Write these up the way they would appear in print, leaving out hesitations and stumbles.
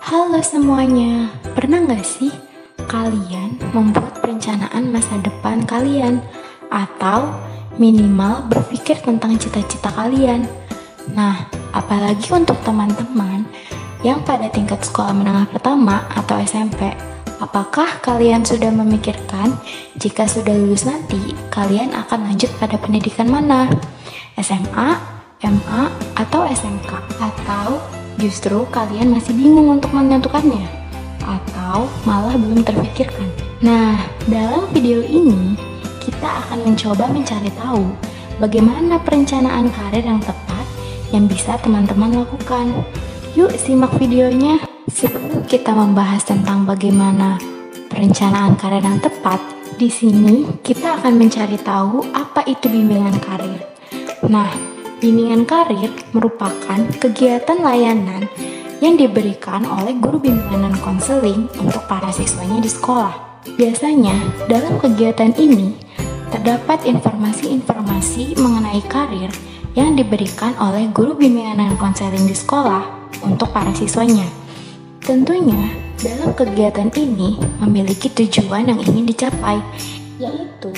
Halo semuanya, pernah nggak sih kalian membuat perencanaan masa depan kalian? Atau minimal berpikir tentang cita-cita kalian? Nah, apalagi untuk teman-teman yang pada tingkat sekolah menengah pertama atau SMP, apakah kalian sudah memikirkan jika sudah lulus nanti, kalian akan lanjut pada pendidikan mana? SMA, MA, atau SMK? Atau justru kalian masih bingung untuk menentukannya? Atau malah belum terpikirkan? Nah, dalam video ini, kita akan mencoba mencari tahu bagaimana perencanaan karir yang tepat yang bisa teman-teman lakukan. Yuk simak videonya. Sebelum kita membahas tentang bagaimana perencanaan karir yang tepat, di sini kita akan mencari tahu apa itu bimbingan karir. Nah, bimbingan karir merupakan kegiatan layanan yang diberikan oleh guru bimbingan dan konseling untuk para siswanya di sekolah. Biasanya, dalam kegiatan ini terdapat informasi-informasi mengenai karir yang diberikan oleh guru bimbingan dan konseling di sekolah untuk para siswanya. Tentunya, dalam kegiatan ini memiliki tujuan yang ingin dicapai, yaitu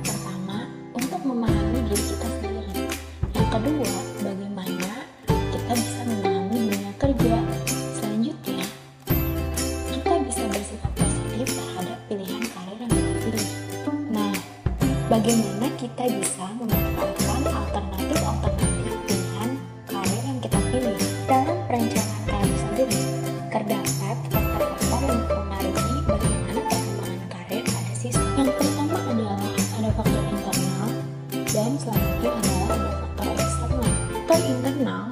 pertama, untuk memahami diri kita sendiri. Yang kedua, bagaimana kita bisa memahami dunia kerja. Selanjutnya, kita bisa bersifat positif terhadap pilihan karir yang kita pilih. Nah, bagaimana kita bisa memanfaatkan alternatif pilihan karir yang kita pilih? Dalam perencanaan karir sendiri, terdapat faktor-faktor yang mempengaruhi bagaimana perkembangan karir pada siswa. Yang pertama adalah ada faktor internal, dan selanjutnya adalah ada faktor eksternal. Faktor internal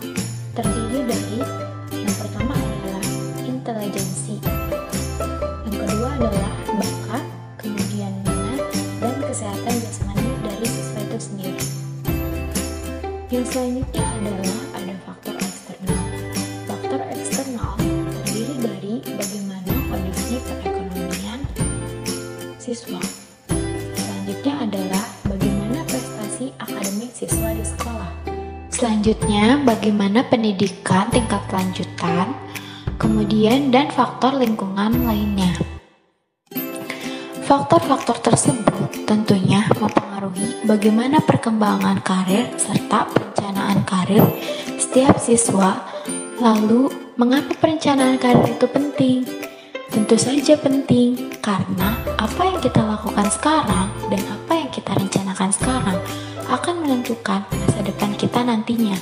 terdiri dari yang pertama adalah intelijensi, yang kedua adalah bakat, kemudian minat, dan kesehatan jasmani dari siswa itu sendiri. Yang selanjutnya adalah ada faktor eksternal. Faktor eksternal terdiri dari bagaimana kondisi perekonomian siswa. Selanjutnya adalah bagaimana prestasi akademik siswa di sekolah. Selanjutnya, bagaimana pendidikan tingkat lanjutan, kemudian dan faktor lingkungan lainnya. Faktor-faktor tersebut tentunya mempengaruhi bagaimana perkembangan karir serta perencanaan karir setiap siswa. Lalu, mengapa perencanaan karir itu penting? Tentu saja penting, karena apa yang kita lakukan sekarang dan apa yang kita rencanakan sekarang akan menentukan masa depan kita nantinya.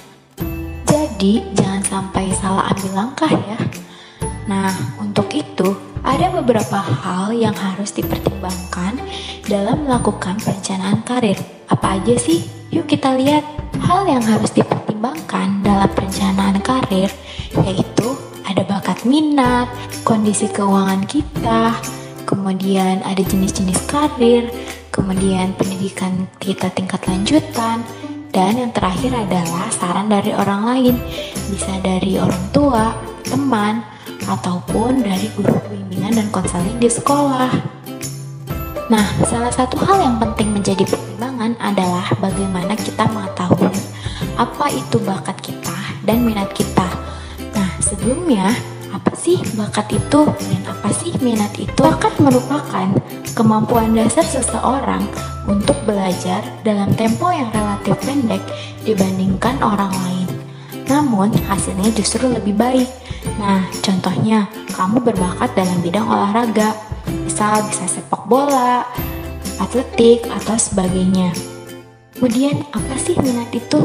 Jadi, jangan sampai salah ambil langkah ya. Nah, untuk itu, ada beberapa hal yang harus dipertimbangkan dalam melakukan perencanaan karir. Apa aja sih? Yuk kita lihat. Hal yang harus dipertimbangkan dalam perencanaan karir yaitu ada bakat minat, kondisi keuangan kita, kemudian ada jenis-jenis karir, kemudian pendidikan kita tingkat lanjutan, dan yang terakhir adalah saran dari orang lain, bisa dari orang tua, teman, ataupun dari guru bimbingan dan konseling di sekolah. Nah, salah satu hal yang penting menjadi pertimbangan adalah bagaimana kita mengetahui apa itu bakat kita dan minat kita. Nah, sebelumnya, apa sih bakat itu dan apa sih minat itu? Bakat merupakan kemampuan dasar seseorang untuk belajar dalam tempo yang relatif pendek dibandingkan orang lain. Namun, hasilnya justru lebih baik. Nah, contohnya, kamu berbakat dalam bidang olahraga, misal bisa sepak bola, atletik, atau sebagainya. Kemudian, apa sih minat itu?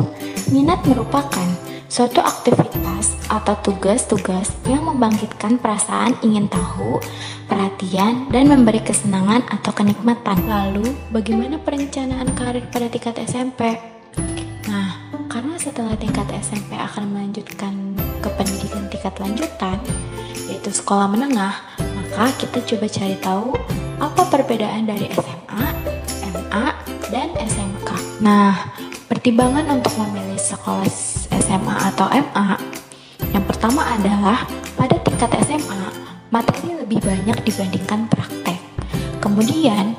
Minat merupakan suatu aktivitas atau tugas-tugas yang membangkitkan perasaan ingin tahu, perhatian, dan memberi kesenangan atau kenikmatan. Lalu, bagaimana perencanaan karir pada tingkat SMP? Nah, karena setelah tingkat SMP akan melanjutkan ke pendidikan tingkat lanjutan, yaitu sekolah menengah, maka kita coba cari tahu apa perbedaan dari SMA, MA, dan SMK. Nah, pertimbangan untuk memilih sekolah SMA atau MA, yang pertama adalah pada tingkat SMA, materi lebih banyak dibandingkan praktek. Kemudian,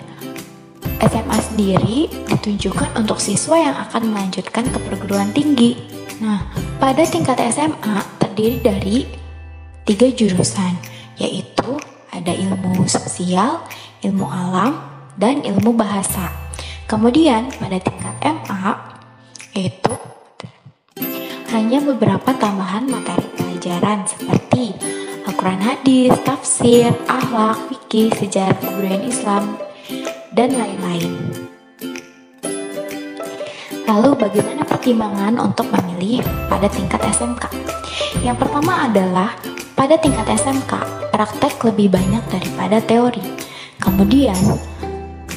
SMA sendiri ditunjukkan untuk siswa yang akan melanjutkan ke perguruan tinggi. Nah, pada tingkat SMA terdiri dari 3 jurusan, yaitu ada ilmu sosial, ilmu alam, dan ilmu bahasa. Kemudian pada tingkat MA, yaitu hanya beberapa tambahan materi pelajaran seperti Al-Quran hadis, tafsir, akhlak, fikih, sejarah kebudayaan Islam, dan lain-lain. Lalu bagaimana pertimbangan untuk memilih pada tingkat SMK? Yang pertama adalah pada tingkat SMK, praktek lebih banyak daripada teori. Kemudian,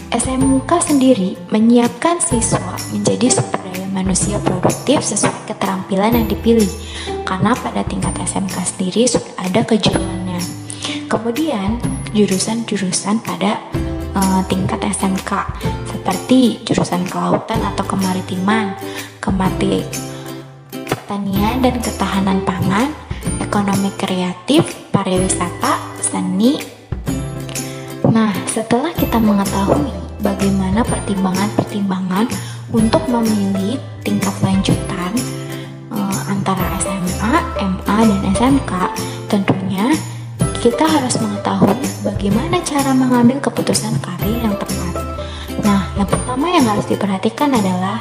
SMK sendiri menyiapkan siswa menjadi sumber daya manusia produktif sesuai keterampilan yang dipilih. Karena pada tingkat SMK sendiri sudah ada kejuruannya. Kemudian, jurusan-jurusan pada tingkat SMK seperti jurusan kelautan atau kemaritiman, pertanian dan ketahanan pangan, ekonomi kreatif, pariwisata, seni. Nah, setelah kita mengetahui bagaimana pertimbangan-pertimbangan untuk memilih tingkat lanjutan antara SMA, MA, dan SMK, tentunya kita harus mengetahui bagaimana cara mengambil keputusan karir yang tepat. Nah, yang pertama yang harus diperhatikan adalah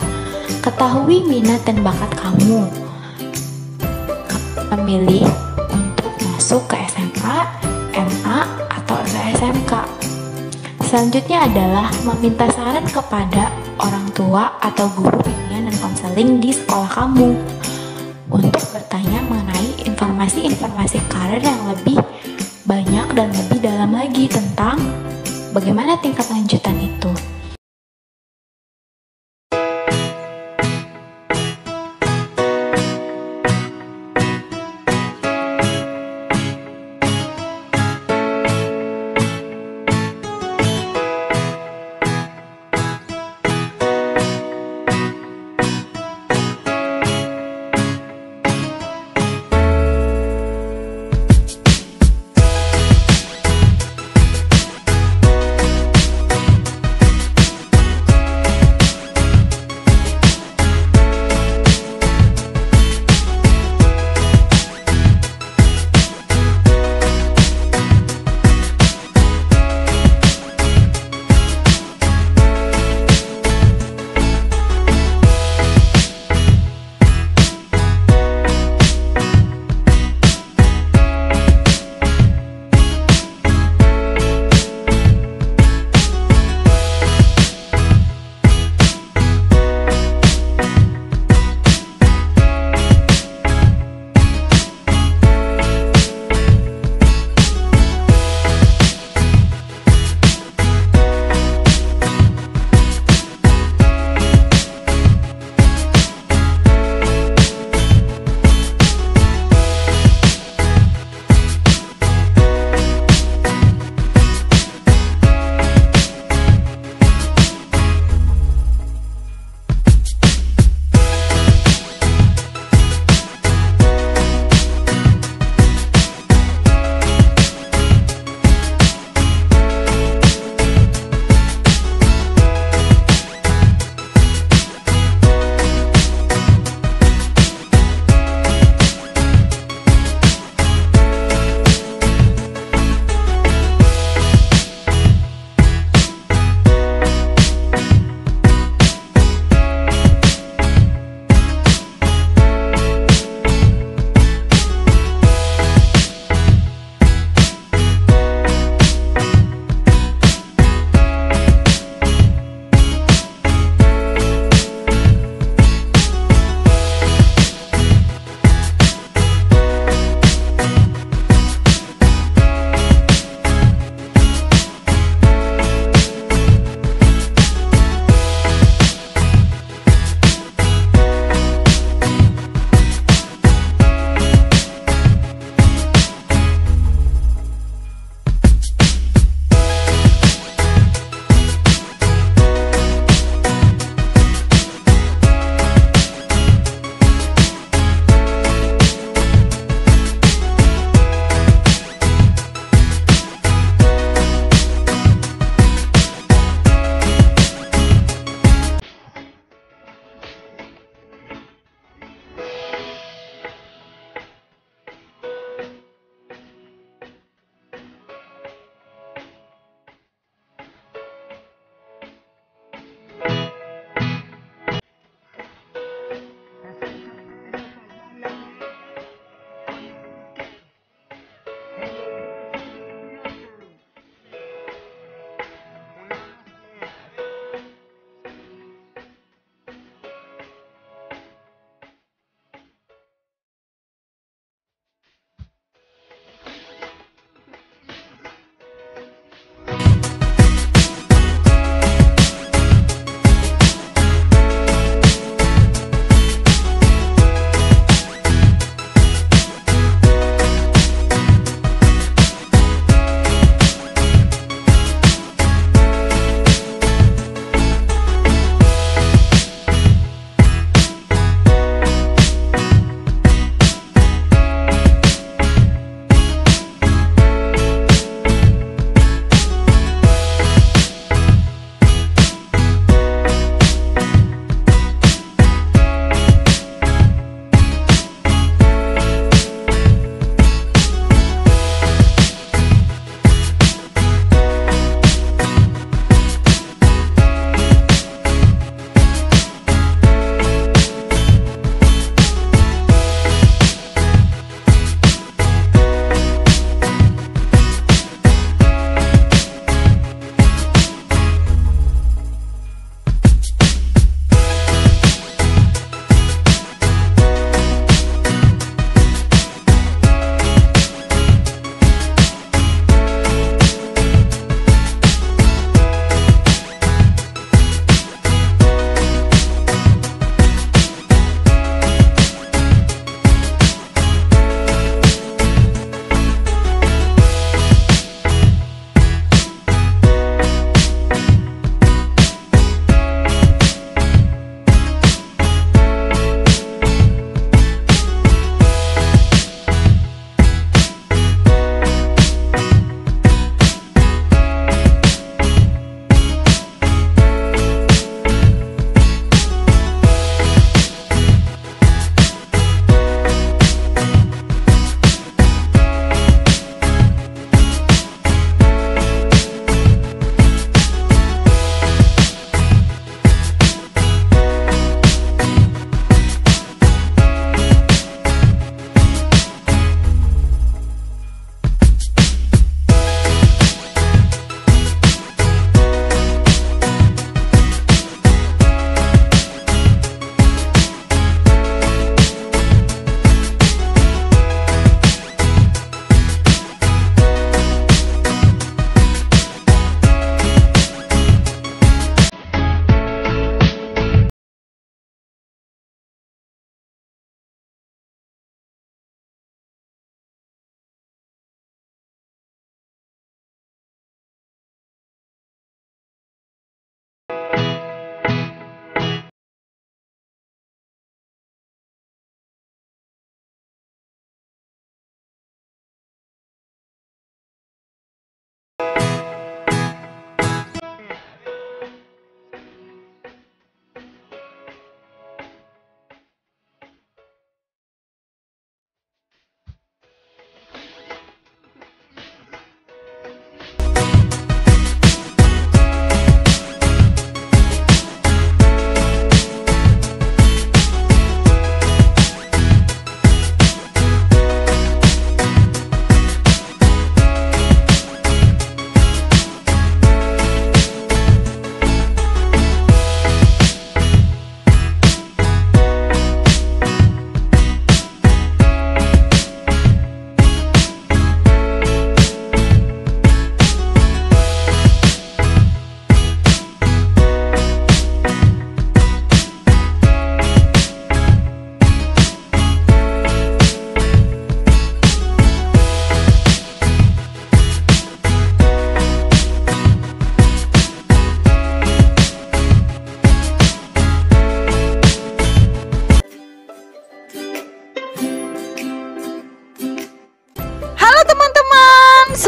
ketahui minat dan bakat kamu. Memilih untuk masuk ke SMA, MA, atau SMK. Selanjutnya adalah meminta saran kepada orang tua atau guru bimbingan dan konseling di sekolah kamu untuk bertanya mengenai informasi-informasi karir yang lebih banyak dan lebih dalam lagi tentang bagaimana tingkat lanjutan itu.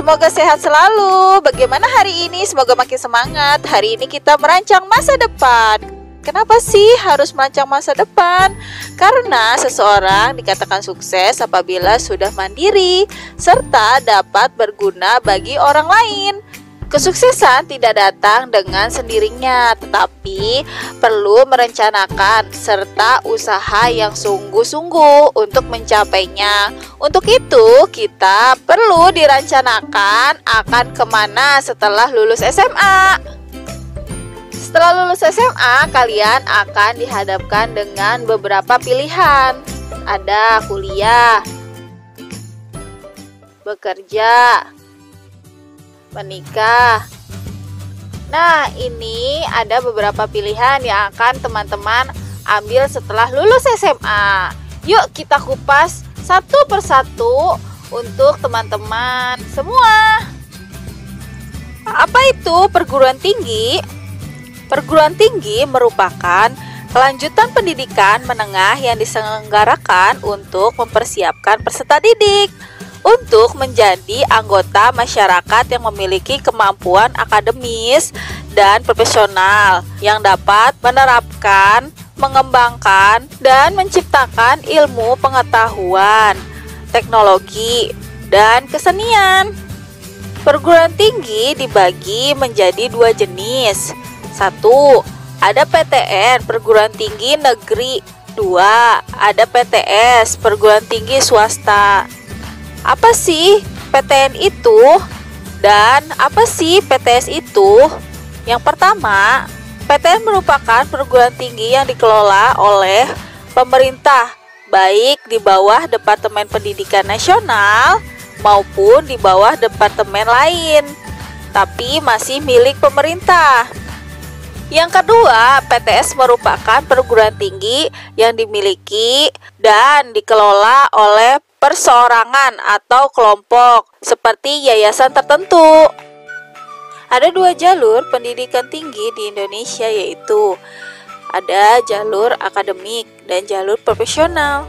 Semoga sehat selalu. Bagaimana hari ini? Semoga makin semangat. Hari ini kita merancang masa depan. Kenapa sih harus merancang masa depan? Karena seseorang dikatakan sukses apabila sudah mandiri serta dapat berguna bagi orang lain. Kesuksesan tidak datang dengan sendirinya, tetapi perlu merencanakan serta usaha yang sungguh-sungguh untuk mencapainya. Untuk itu, kita perlu direncanakan akan kemana setelah lulus SMA. Setelah lulus SMA, kalian akan dihadapkan dengan beberapa pilihan. Ada kuliah, bekerja, menikah. Nah, ini ada beberapa pilihan yang akan teman-teman ambil setelah lulus SMA. Yuk kita kupas satu persatu untuk teman-teman semua. Apa itu perguruan tinggi? Perguruan tinggi merupakan kelanjutan pendidikan menengah yang diselenggarakan untuk mempersiapkan peserta didik untuk menjadi anggota masyarakat yang memiliki kemampuan akademis dan profesional yang dapat menerapkan, mengembangkan, dan menciptakan ilmu pengetahuan, teknologi, dan kesenian. Perguruan tinggi dibagi menjadi dua jenis. Satu, ada PTN, perguruan tinggi negeri. Dua, ada PTS, perguruan tinggi swasta. Apa sih PTN itu? Dan apa sih PTS itu? Yang pertama, PTN merupakan perguruan tinggi yang dikelola oleh pemerintah, baik di bawah Departemen Pendidikan Nasional maupun di bawah departemen lain, tapi masih milik pemerintah. Yang kedua, PTS merupakan perguruan tinggi yang dimiliki dan dikelola oleh perseorangan atau kelompok seperti yayasan tertentu. Ada dua jalur pendidikan tinggi di Indonesia, yaitu ada jalur akademik dan jalur profesional.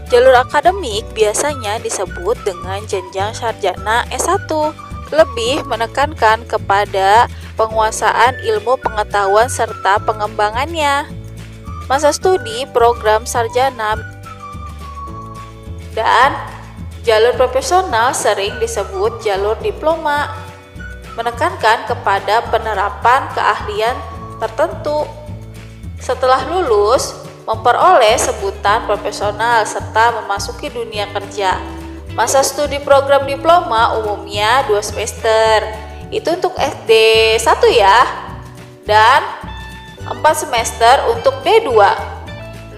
Jalur akademik biasanya disebut dengan jenjang sarjana S1, lebih menekankan kepada penguasaan ilmu pengetahuan serta pengembangannya. Masa studi program sarjana. Dan jalur profesional sering disebut jalur diploma, menekankan kepada penerapan keahlian tertentu. Setelah lulus, memperoleh sebutan profesional serta memasuki dunia kerja. Masa studi program diploma umumnya 2 semester. Itu untuk SD 1 ya. Dan 4 semester untuk D2,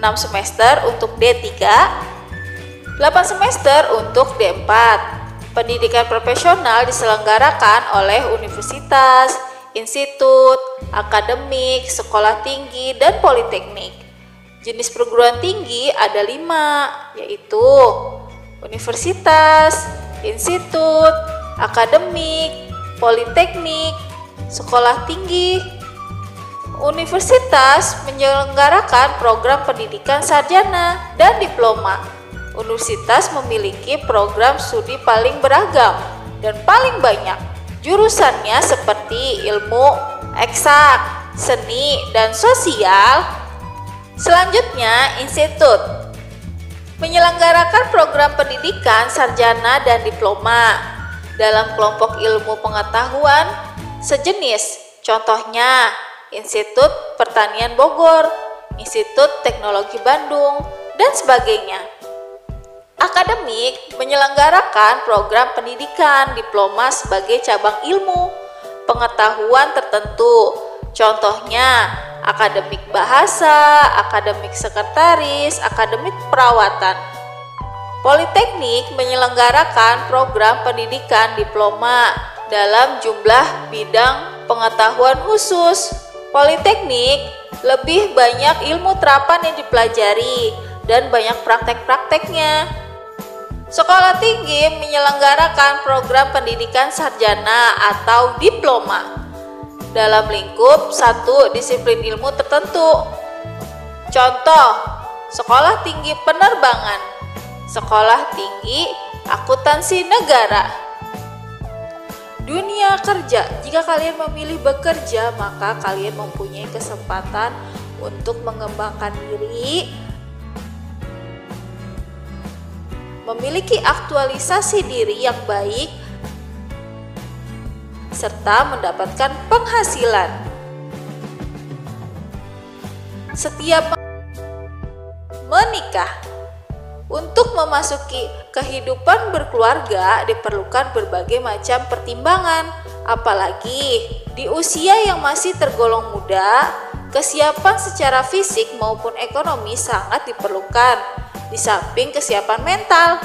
6 semester untuk D3, 8 semester untuk D4. Pendidikan profesional diselenggarakan oleh universitas, institut, akademik, sekolah tinggi, dan politeknik. Jenis perguruan tinggi ada 5, yaitu universitas, institut, akademik, politeknik, sekolah tinggi. Universitas menyelenggarakan program pendidikan sarjana dan diploma. Universitas memiliki program studi paling beragam dan paling banyak. Jurusannya seperti ilmu eksak, seni, dan sosial. Selanjutnya, institut menyelenggarakan program pendidikan sarjana dan diploma dalam kelompok ilmu pengetahuan sejenis. Contohnya, Institut Pertanian Bogor, Institut Teknologi Bandung, dan sebagainya. Akademik menyelenggarakan program pendidikan diploma sebagai cabang ilmu pengetahuan tertentu. Contohnya, akademik bahasa, akademik sekretaris, akademik perawatan. Politeknik menyelenggarakan program pendidikan diploma dalam jumlah bidang pengetahuan khusus. Politeknik lebih banyak ilmu terapan yang dipelajari dan banyak praktek-prakteknya. Sekolah tinggi menyelenggarakan program pendidikan sarjana atau diploma dalam lingkup satu disiplin ilmu tertentu. Contoh, sekolah tinggi penerbangan, sekolah tinggi akuntansi negara. Dunia kerja, jika kalian memilih bekerja, maka kalian mempunyai kesempatan untuk mengembangkan diri, memiliki aktualisasi diri yang baik, serta mendapatkan penghasilan. Setiap menikah, untuk memasuki kehidupan berkeluarga diperlukan berbagai macam pertimbangan, apalagi di usia yang masih tergolong muda. Kesiapan secara fisik maupun ekonomi sangat diperlukan, di samping kesiapan mental.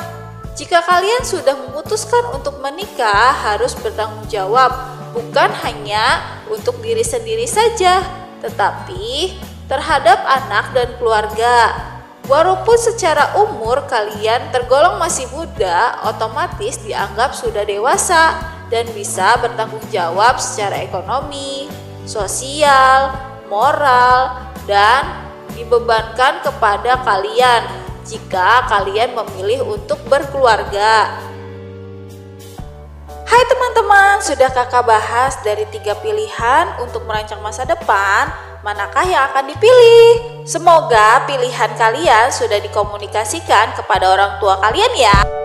Jika kalian sudah memutuskan untuk menikah, harus bertanggung jawab, bukan hanya untuk diri sendiri saja, tetapi terhadap anak dan keluarga. Walaupun secara umur kalian tergolong masih muda, otomatis dianggap sudah dewasa dan bisa bertanggung jawab secara ekonomi, sosial, moral, dan dibebankan kepada kalian jika kalian memilih untuk berkeluarga. Hai teman-teman, sudah kakak bahas dari 3 pilihan untuk merancang masa depan, manakah yang akan dipilih? Semoga pilihan kalian sudah dikomunikasikan kepada orang tua kalian ya.